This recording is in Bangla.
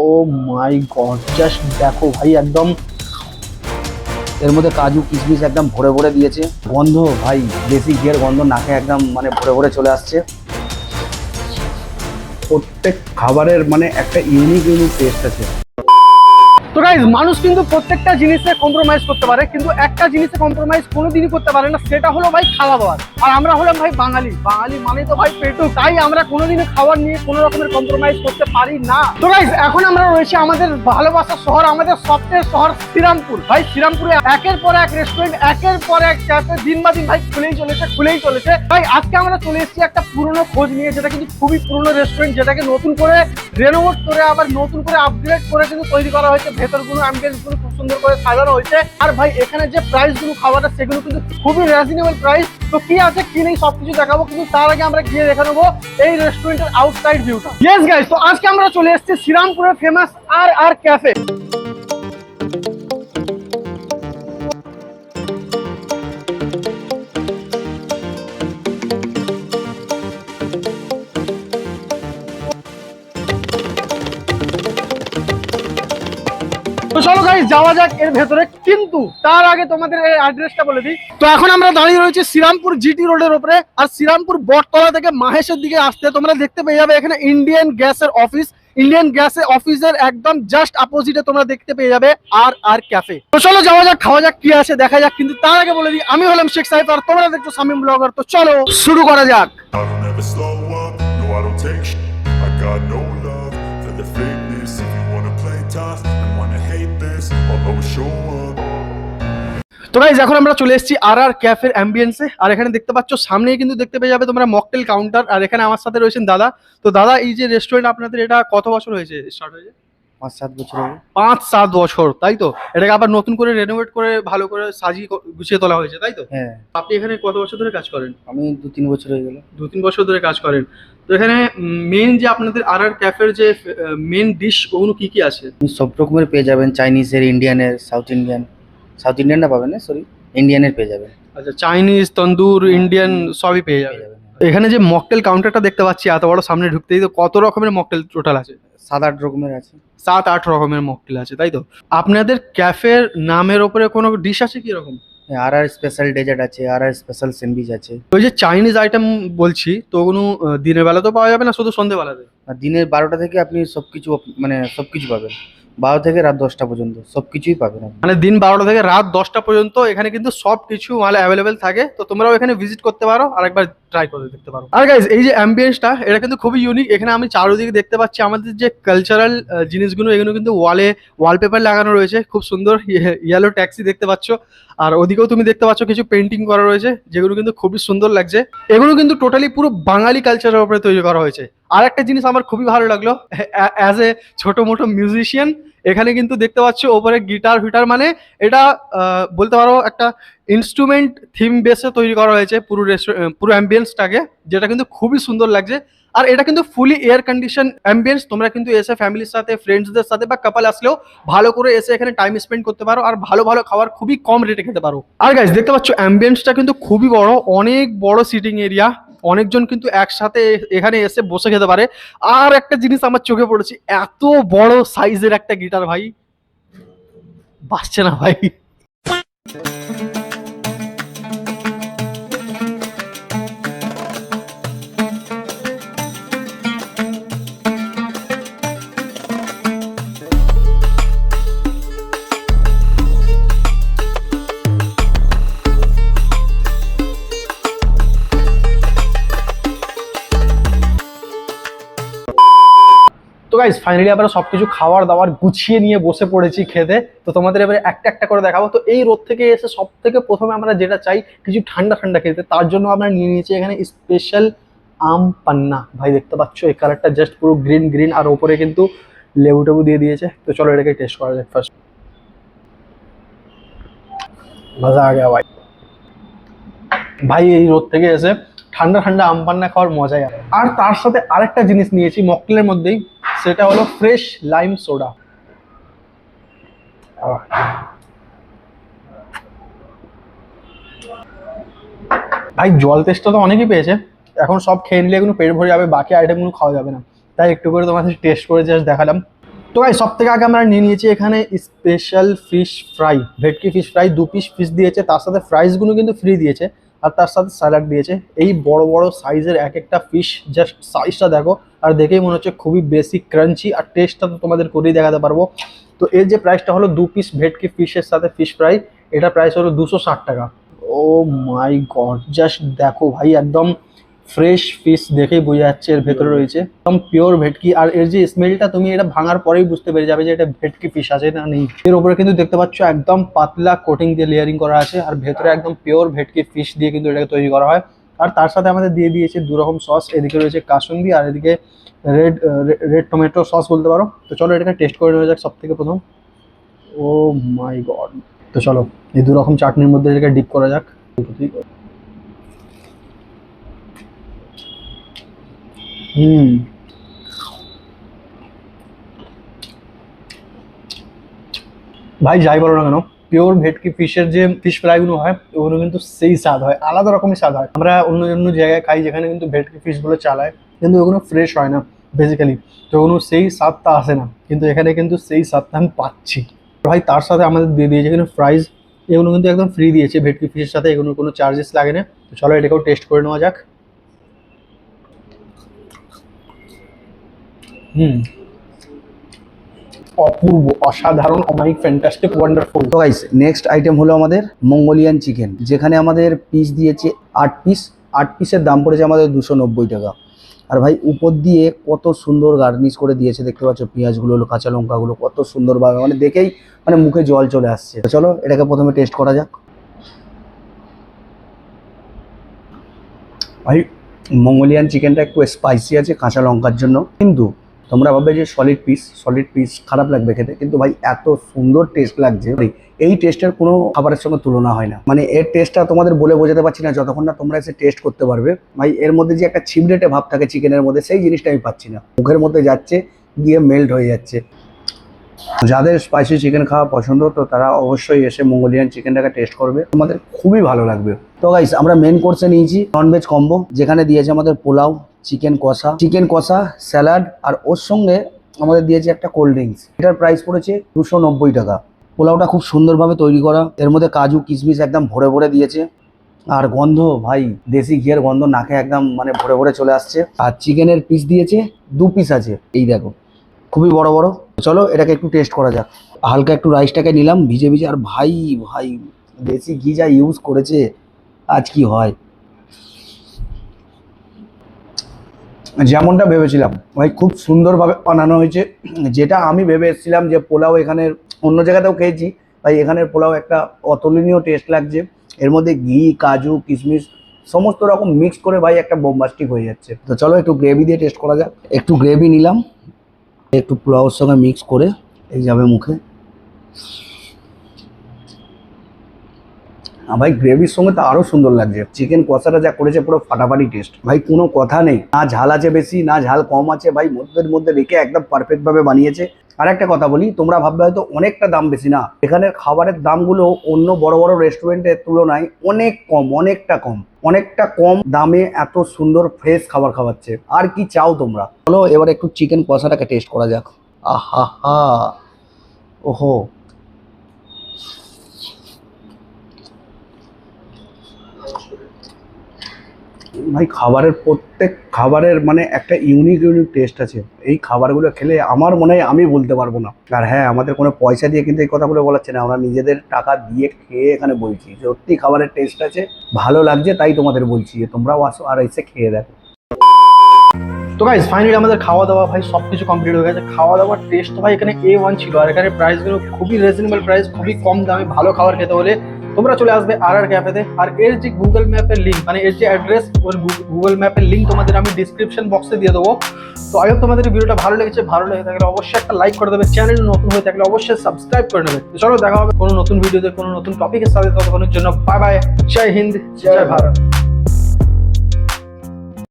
ও মাই গড, জাস্ট দেখো ভাই, একদম এর মধ্যে কাজু কিশমিশ একদম ভরে ভরে দিয়েছে। গন্ধ ভাই, দেশি ঘিয়ের গন্ধ নাকে একদম মানে ভরে ভরে চলে আসছে। প্রত্যেক খাবারের মানে একটা ইউনিক টেস্ট আছে। তো গাইজ, মানুষ কিন্তু প্রত্যেকটা জিনিসে কম্প্রোমাইজ করতে পারে, কিন্তু একটা জিনিসে কম্প্রোমাইজ কোনোদিনই করতে পারে না, সেটা হলো ভাই খাওয়া দাওয়ার। আর আমরা হলাম ভাই বাঙালি, বাঙালি মানে তো ভাই পেটু, তাই আমরা কোনোদিনও খাবার নিয়ে কোনো রকমের কম্প্রোমাইজ করতে পারি না। তো গাইজ, এখন আমরা রয়েছে আমাদের ভালোবাসার শহর, আমাদের সবচেয়ে শহর শ্রীরামপুর। ভাই শ্রীরামপুরে একের পর এক রেস্টুরেন্ট, একের পর এক ক্যাফে দিন বা দিন ভাই খুলেই চলেছে। ভাই আজকে আমরা চলে এসেছি একটা পুরনো খোঁজ নিয়ে, যেটা কিন্তু খুবই পুরনো রেস্টুরেন্ট, যেটাকে নতুন করে রেনোভেট করে আবার নতুন করে আপগ্রেড করে কিন্তু তৈরি করা হয়েছে। ভেতরগুলো অ্যাম্বিয়েন্স গুলো খুব সুন্দর করে সাজানো হয়েছে। আর ভাই এখানে যে প্রাইস গুলো খাবারটা, সেগুলো কিন্তু খুবই রিজনেবল প্রাইস। তো কি আছে কি নেই সবকিছু দেখাবো, কিন্তু তার আগে আমরা গিয়ে দেখে নেবো এই রেস্টুরেন্টের আউটসাইড ভিউটা। ইয়েস গাইস, তো আজকে আমরা চলে এসেছি শ্রীরামপুরের ফেমাস আর ক্যাফে। চলো গাইস যাওয়া যাক এর ভেতরে, কিন্তু তার আগে তোমাদের এই অ্যাড্রেসটা বলে দিই। তো এখন আমরা দাঁড়িয়ে রয়েছি শ্রীরামপুর জিটি রোডের উপরে, আর শ্রীরামপুর বটতলা থেকে মাহেশের দিকে আসতে তোমরা দেখতে পেয়ে যাবে এখানে ইন্ডিয়ান গ্যাসের অফিস। ইন্ডিয়ান গ্যাসের অফিসের একদম জাস্ট অপোজিটে তোমরা দেখতে পেয়ে যাবে আর ক্যাফে। তো চলো যাওয়া যাক, খাওয়া যাক, কি আছে দেখা যাক। কিন্তু তার আগে বলে দিই, আমি হলাম শেখ সাইফ আর তোমরা দেখছো শামীম ব্লগার। তো চলো শুরু করা যাক। তো গাইস, এখন আমরা চলে এসেছি আর ক্যাফের অ্যাম্বিয়েন্সে। আর এখানে দেখতে পাচ্ছ সামনেই কিন্তু দেখতে পেয়ে যাবে তোমরা মকটেল কাউন্টার। আর এখানে আমার সাথে রয়েছেন দাদা। তো দাদা, এই যে রেস্টুরেন্ট আপনাদের, এটা কত বছর হয়েছে স্টার্ট হয়েছে? 5-7 বছর হবে। 5-7 বছর, তাই তো? এটাকে আবার নতুন করে রেনোভেট করে ভালো করে সাজিয়ে গুছিয়ে তোলা হয়েছে, তাই তো? হ্যাঁ। আপনি এখানে কত বছর ধরে কাজ করেন? আমি 2-3 বছর হয়ে গেল। 2-3 বছর ধরে কাজ করেন। তো এখানে মেন যে আপনাদের আর ক্যাফের যে মেন ডিশ, ওগুলো কি কি আছে? সব রকমের পেয়ে যাবেন, চাইনিজের, ইন্ডিয়ানের, সাউথ ইন্ডিয়ানটা পাবেন না, সরি, ইন্ডিয়ানের পেয়ে যাবেন। আচ্ছা, চাইনিজ, তন্দুর, ইন্ডিয়ান সবই পেয়ে যাবে। এখানে যে মকটেল কাউন্টারটা দেখতে পাচ্ছি এত বড়, সামনে ঢুকতেই তো কত রকমের মকটেল টোটাল আছে? 7-8 রকমের আছে। 7-8 রকমের মকটেল আছে, তাই তো? আপনাদের ক্যাফের নামের ওপরে কোনো ডিশ আছে কি রকম? আর স্পেশাল ডেজার্ট আছে, আর স্পেশাল স্যান্ডউইচ আছে। ওই যে চাইনিজ আইটেম বলছি, তো ওগুলো দিনের বেলা তো পাওয়া যাবে না, শুধু সন্ধ্যেবেলাতে? আর দিনের 12টা থেকে আপনি সবকিছু মানে সবকিছু পাবেন। 12 থেকে রাত 10টা পর্যন্ত সবকিছুই পাবেন আপনি। মানে দিন 12টা থেকে রাত 10টা পর্যন্ত এখানে কিন্তু সবকিছু মানে অ্যাভেলেবেল থাকে। তো তোমরাও এখানে ভিজিট করতে পারো আর একবার ট্রাই করে দেখতে পারো। আর গাইজ, এই যে অ্যাম্বিয়েন্সটা, এটা কিন্তু খুবই ইউনিক। এখানে আমি চারিদিকে দেখতে পাচ্ছি আমাদের যে কালচারাল জিনিসগুলো, এগুলো কিন্তু ওয়ালপেপার লাগানো রয়েছে, খুব সুন্দর। ইয়েলো ট্যাক্সি দেখতে পাচ্ছ, আর ওদিকেও তুমি দেখতে পাচ্ছ কিছু পেন্টিং করা রয়েছে, যেগুলো কিন্তু খুবই সুন্দর লাগছে। এগুলো কিন্তু টোটালি পুরো বাঙালি কালচারের উপরে তৈরি করা হয়েছে। আর একটা জিনিস আমার খুবই ভালো লাগলো, অ্যাজ এ ছোট মোটো মিউজিশিয়ান, এখানে কিন্তু দেখতে পাচ্ছ ওপরে গিটার ফিটার, মানে এটা বলতে পারো একটা ইনস্ট্রুমেন্ট থিম বেসে তৈরি করা হয়েছে পুরো অ্যাম্বিয়েন্সটাকে, যেটা কিন্তু খুবই সুন্দর লাগছে। আর এটা কিন্তু ফুলি এয়ার কন্ডিশন অ্যাম্বিয়েন্স। তোমরা কিন্তু এসে ফ্যামিলির সাথে, ফ্রেন্ডসদের সাথে বা কাপল আসলেও ভালো করে এসে এখানে টাইম স্পেন্ড করতে পারো, আর ভালো ভালো খাবার খুবই কম রেটে খেতে পারো। আর গাইস, দেখতে পাচ্ছ অ্যাম্বিয়েন্সটা কিন্তু খুবই বড়, অনেক বড় সিটিং এরিয়া। অনেকজন কিন্তু একসাথে এখানে এসে বসে খেতে পারে। আর একটা জিনিস আমার চোখে পড়েছে, এত বড় সাইজের একটা গিটার ভাই, বাসছে না ভাই। তো গাইস, ফাইনালি আমরা সবকিছু খাবার দাবার গুছিয়ে নিয়ে বসে পড়েছি খেতে। তো তোমাদের এবারে একটা একটা করে দেখাবো। তো এই রোদ থেকে এসে সব থেকে প্রথমে আমরা যেটা চাই, কিছু ঠান্ডা ঠান্ডা খেতে। তার জন্য আমরা নিয়ে নিয়েছি এখানে স্পেশাল আম পান্না। ভাই দেখতে পাচ্ছ এই কালারটা, জাস্ট পুরো গ্রিন গ্রিন, আর ওপরে কিন্তু লেবু টেবু দিয়ে দিয়েছে। তো চলো এটাকে টেস্ট করা যাক ফার্স্ট। মজা আ গেয়া ভাই। ভাই এই রোদ থেকে এসে ঠান্ডা ঠান্ডা আম পান্না খাওয়ার মজাই আলাদা। আর তার সাথে আরেকটা জিনিস নিয়েছি মকটেলের মধ্যেই, সেটা হলো ফ্রেশ লাইম সোডা। ভাই জল তেষ্টা তো অনেকই পেয়েছে, এখন সব খেয়ে নিলে এগুলো পেট ভরে যাবে, বাকি আইটেমগুলো খাওয়া যাবে না। তাই একটু করে তোমাদের টেস্ট করে জাস্ট দেখালাম। তো গাইস সব থেকে আগে আমরা নিয়ে নিয়েছি এখানে স্পেশাল ফিশ ফ্রাই, ভেটকি ফিশ ফ্রাই 2 পিস ফিশ দিয়েছে, তার সাথে ফ্রাইসগুলো কিন্তু ফ্রি দিয়েছে আর তার সাথে স্যালাড দিয়েছে। এই বড় বড় সাইজের এক একটা ফিশ, জাস্ট সাইজটা দেখো আর দেখেই মনে হচ্ছে খুবই বেশি ক্রাঞ্চি, আর টেস্টটা তো তোমাদের করেই দেখাতে পারবো। তো এর যে প্রাইসটা হলো 2 পিস ভেটকি ফিশের সাথে ফিশ ফ্রাই, এটা প্রাইস হলো 260 টাকা। ও মাই গড, জাস্ট দেখো ভাই, একদম ফ্রেশ ফিশ দেখেই বোঝা যাচ্ছে এর ভেতরে রয়েছে একদম পিওর ভেটকি। আর এর যে স্মেলটা তুমি এটা ভাঙার পরেই বুঝতে পেরে যাবে যে এটা ভেটকি ফিশ আছে না নেই। এর উপরে কিন্তু দেখতে পাচ্ছ একদম পাতলা কোটিং দিয়ে লেয়ারিং করা আছে, আর ভেতরে একদম পিওর ভেটকি ফিশ দিয়ে কিন্তু এটাকে তৈরি করা হয়। আর তার সাথে আমাদের দিয়ে দিয়েছে 2 রকম সস, এদিকে রয়েছে কাসুন্দি আর এদিকে রেড টমেটো সস বলতে পারো। তো চলো এটাকে টেস্ট করে নেওয়া যাক সব থেকে প্রথম। ও মাই গড, তো চলো এই 2 রকম চাটনির মধ্যে এটাকে ডিপ করা যাক। ভাই যাই বলো না কেন, পিওর ভেটকি ফিশের যে ফিশ ফ্রাইগুলো হয় ওগুলো কিন্তু সেই স্বাদ হয়, আলাদা রকমের স্বাদ হয়। আমরা অন্য অন্য জায়গায় খাই যেখানে কিন্তু ভেটকি ফিশগুলো চালায়, কিন্তু ওগুলো ফ্রেশ হয় না বেসিক্যালি, তো ওগুলো সেই স্বাদটা আসে না, কিন্তু এখানে কিন্তু সেই স্বাদটা আমি পাচ্ছি। ভাই তার সাথে আমাদের দিয়ে দিয়েছে কিন্তু ফ্রাইজ, এগুলো কিন্তু একদম ফ্রি দিয়েছে ভেটকি ফিশের সাথে, এগুলোর কোনো চার্জেস লাগে না। তো চলো এটাকেও টেস্ট করে নেওয়া যাক। অপূর্ব, অসাধারণ, অমাইক, ফ্যান্টাস্টিক, ওয়ান্ডারফুল। তো গাইস নেক্সট আইটেম হলো আমাদের মঙ্গোলিয়ান চিকেন, যেখানে আমাদের পিস দিয়েছে 8 পিস। 8 পিসের দাম পড়েছে আমাদের 290 টাকা। আর ভাই উপর দিয়ে কত সুন্দর গার্নিশ করে দিয়েছে, দেখতে পাচ্ছ পেঁয়াজগুলো, কাঁচা লঙ্কাগুলো কত সুন্দরভাবে, মানে দেখেই মানে মুখে জল চলে আসছে। তো চলো এটাকে প্রথমে টেস্ট করা যাক। ভাই মঙ্গোলিয়ান চিকেনটা একটু স্পাইসি আছে কাঁচা লঙ্কার জন্য, কিন্তু তোমরা ভাববে যে সলিড পিস খারাপ লাগবে খেতে, কিন্তু ভাই এত সুন্দর টেস্ট লাগছে, এই টেস্টের কোনো খাবারের সঙ্গে তুলনা হয় না। মানে এর টেস্টটা তোমাদের বলে বোঝাতে পারছি না যতক্ষণ না তোমরা এসে টেস্ট করতে পারবে। ভাই এর মধ্যে যে একটা ছিমড়েটে ভাব থাকে চিকেনের মধ্যে, সেই জিনিসটা আমি পাচ্ছি না, মুখের মধ্যে যাচ্ছে গিয়ে মেল্ট হয়ে যাচ্ছে। যাদের স্পাইসি চিকেন খাওয়া পছন্দ তো তারা অবশ্যই এসে মঙ্গোলিয়ান চিকেনটাকে টেস্ট করবে, তোমাদের খুবই ভালো লাগবে। তো গাইস আমরা মেন কোর্সে নিয়েছি ননভেজ কম্বো, যেখানে দিয়েছে আমাদের পোলাও, চিকেন কষা, স্যালাড, আর ওর সঙ্গে আমাদের দিয়েছে একটা কোল্ড ড্রিঙ্কস। এটার প্রাইস পড়েছে 290 টাকা। পোলাওটা খুব সুন্দরভাবে তৈরি করা, এর মধ্যে কাজু কিশমিশ একদম ভরে ভরে দিয়েছে, আর গন্ধ ভাই দেশি ঘিয়ের গন্ধ নাকে একদম মানে ভরে ভরে চলে আসছে। আর চিকেনের পিস দিয়েছে 2 পিস আছে, এই দেখো খুবই বড় বড়। চলো এটাকে একটু টেস্ট করা যাক। হালকা একটু রাইসটাকে নিলাম ভিজে ভিজে, আর ভাই দেশি ঘি যা ইউজ করেছে, আজ কি হয় যেমনটা ভেবেছিলাম ভাই, খুব সুন্দরভাবে বানানো হয়েছে। যেটা আমি ভেবে এসেছিলাম যে পোলাও এখানের অন্য জায়গাতেও খেয়েছি, ভাই এখানের পোলাও একটা অতুলনীয় টেস্ট লাগছে। এর মধ্যে ঘি, কাজু, কিশমিশ সমস্ত রকম মিক্স করে ভাই একটা বোম্বাস্টিক হয়ে যাচ্ছে। তো চলো একটু গ্রেভি দিয়ে টেস্ট করা যাক। একটু গ্রেভি নিলাম, একটু পোলাওর সঙ্গে মিক্স করে এই যাবে মুখে। ভাই গ্রেভির সঙ্গে তো আরো সুন্দর লাগছে। চিকেন কষাটা যা করেছে পুরো ফাটাফাটি টেস্ট, ভাই কোনো কথা নেই, না ঝাল আছে বেশি না ঝাল কম আছে, ভাই মধ্যের মধ্যে রেখে একদম পারফেক্ট ভাবে বানিয়েছে। আর একটা কথা বলি, তোমরা ভাববে হয়তো অনেকটা দাম বেশি, না, এখানের খাবারের দামগুলো অন্য বড় বড় রেস্টুরেন্টের তুলনায় অনেক কম, অনেকটা কম দামে এত সুন্দর ফ্রেশ খাবার খাওয়াচ্ছে। আর কি চাও তোমরা? চলো এবার একটু চিকেন কষাটাকে টেস্ট করা যাক। আহা হা, ওহো, ভাই প্রত্যেক খাবারের মানে একটা ইউনিক টেস্ট আছে। এই খাবারগুলো খেলে আমার মনে হয় আমি বলতে পারবো না। আর হ্যাঁ, আমাদের কোনো পয়সা দিয়ে কিন্তু এই কথাগুলো বলাচ্ছে না, আমরা নিজেদের টাকা দিয়ে খেয়ে এখানে বলছি সত্যি খাবারের টেস্ট আছে, ভালো লাগছে, তাই তোমাদের বলছি যে তোমরাও আসো আর এসে খেয়ে দেখো। তো গাইস ফাইনালি আমাদের খাওয়া দাওয়া ভাই সবকিছু কমপ্লিট হয়ে গেছে। খাওয়া দাওয়ার টেস্ট তো ভাই এখানে A1 ছিল, আর এখানে প্রাইসগুলো খুবই রিজনেবল প্রাইস, খুবই কম দামে ভালো খাবার খেতে হলে তোমরা চলে আসবে আর ক্যাফেতে। আর এর যে গুগল ম্যাপের লিঙ্ক, মানে এর যে অ্যাড্রেস, ওর গুগল ম্যাপের লিঙ্ক তোমাদের আমি ডিসক্রিপশন বক্সে দিয়ে দেবো। তো আই হোপ তোমাদের ভিডিওটা ভালো লেগেছে, ভালো লেগে থাকলে অবশ্যই একটা লাইক করে দেবে, চ্যানেল নতুন হয়ে থাকলে অবশ্যই সাবস্ক্রাইব করে নেবে। তো চলো দেখা হবে কোনো নতুন ভিডিওতে কোনো নতুন টপিকের সাথে, ততক্ষণের জন্য বাই বাই, জয় হিন্দ, জয় ভারত।